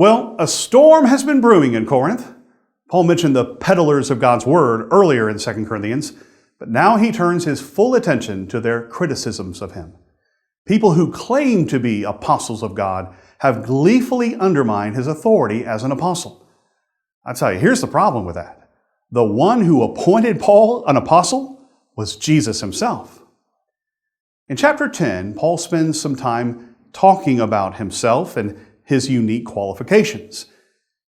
Well, a storm has been brewing in Corinth. Paul mentioned the peddlers of God's word earlier in 2 Corinthians, but now he turns his full attention to their criticisms of him. People who claim to be apostles of God have gleefully undermined his authority as an apostle. I tell you, here's the problem with that. The one who appointed Paul an apostle was Jesus himself. In chapter 10, Paul spends some time talking about himself and his unique qualifications.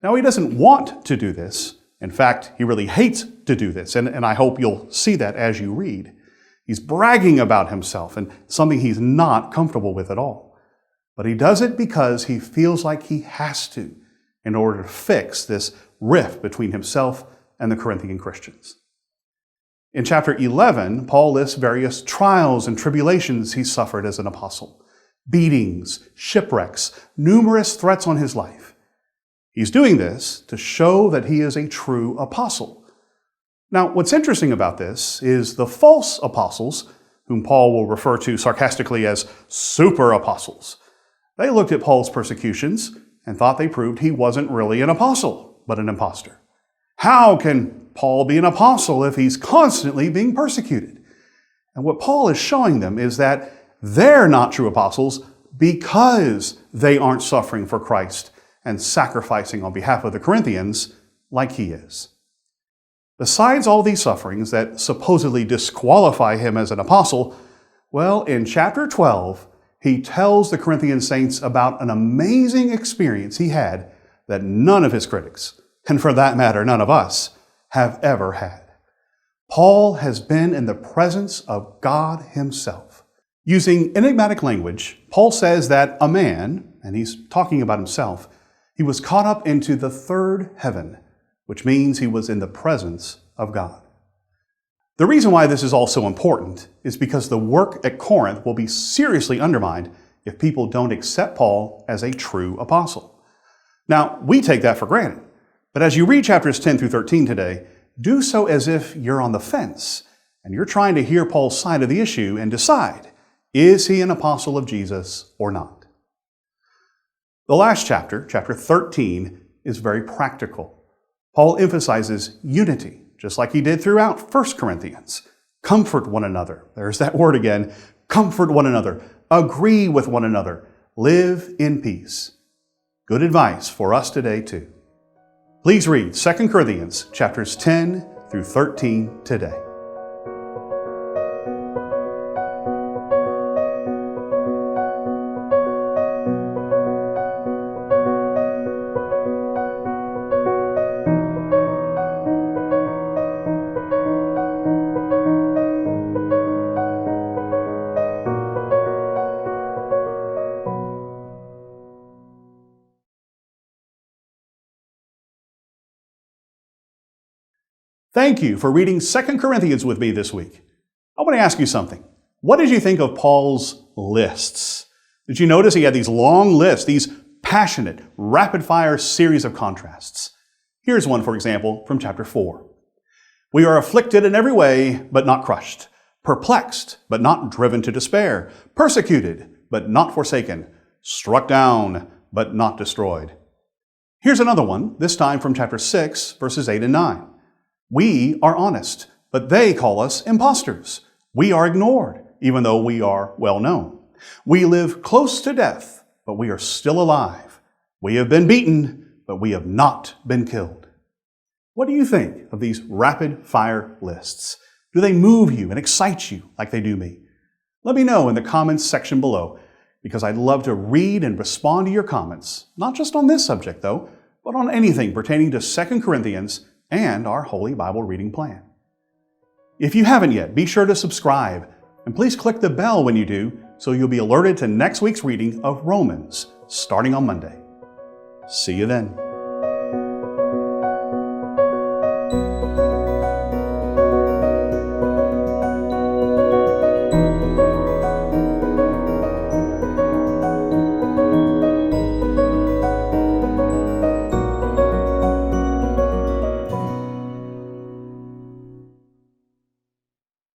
Now, he doesn't want to do this. In fact, he really hates to do this, and I hope you'll see that as you read. He's bragging about himself and something he's not comfortable with at all. But he does it because he feels like he has to in order to fix this rift between himself and the Corinthian Christians. In chapter 11, Paul lists various trials and tribulations he suffered as an apostle. Beatings, shipwrecks, numerous threats on his life. He's doing this to show that he is a true apostle. Now, what's interesting about this is the false apostles, whom Paul will refer to sarcastically as super apostles. They looked at Paul's persecutions and thought they proved he wasn't really an apostle, but an impostor. How can Paul be an apostle if he's constantly being persecuted? And what Paul is showing them is that they're not true apostles because they aren't suffering for Christ and sacrificing on behalf of the Corinthians like he is. Besides all these sufferings that supposedly disqualify him as an apostle, well, in chapter 12, he tells the Corinthian saints about an amazing experience he had that none of his critics, and for that matter, none of us, have ever had. Paul has been in the presence of God himself. Using enigmatic language, Paul says that a man, and he's talking about himself, he was caught up into the third heaven, which means he was in the presence of God. The reason why this is all so important is because the work at Corinth will be seriously undermined if people don't accept Paul as a true apostle. Now, we take that for granted, but as you read chapters 10 through 13 today, do so as if you're on the fence and you're trying to hear Paul's side of the issue and decide, is he an apostle of Jesus or not? The last chapter, chapter 13, is very practical. Paul emphasizes unity, just like he did throughout 1 Corinthians. Comfort one another. There's that word again. Comfort one another. Agree with one another. Live in peace. Good advice for us today, too. Please read 2 Corinthians chapters 10 through 13 today. Thank you for reading 2 Corinthians with me this week. I want to ask you something. What did you think of Paul's lists? Did you notice he had these long lists, these passionate, rapid-fire series of contrasts? Here's one, for example, from chapter 4. We are afflicted in every way, but not crushed. Perplexed, but not driven to despair. Persecuted, but not forsaken. Struck down, but not destroyed. Here's another one, this time from chapter 6, verses 8 and 9. We are honest, but they call us impostors. We are ignored, even though we are well known. We live close to death, but we are still alive. We have been beaten, but we have not been killed. What do you think of these rapid-fire lists? Do they move you and excite you like they do me? Let me know in the comments section below, because I'd love to read and respond to your comments, not just on this subject, though, but on anything pertaining to 2 Corinthians and our Holy Bible reading plan. If you haven't yet, be sure to subscribe, and please click the bell when you do so you'll be alerted to next week's reading of Romans, starting on Monday. See you then.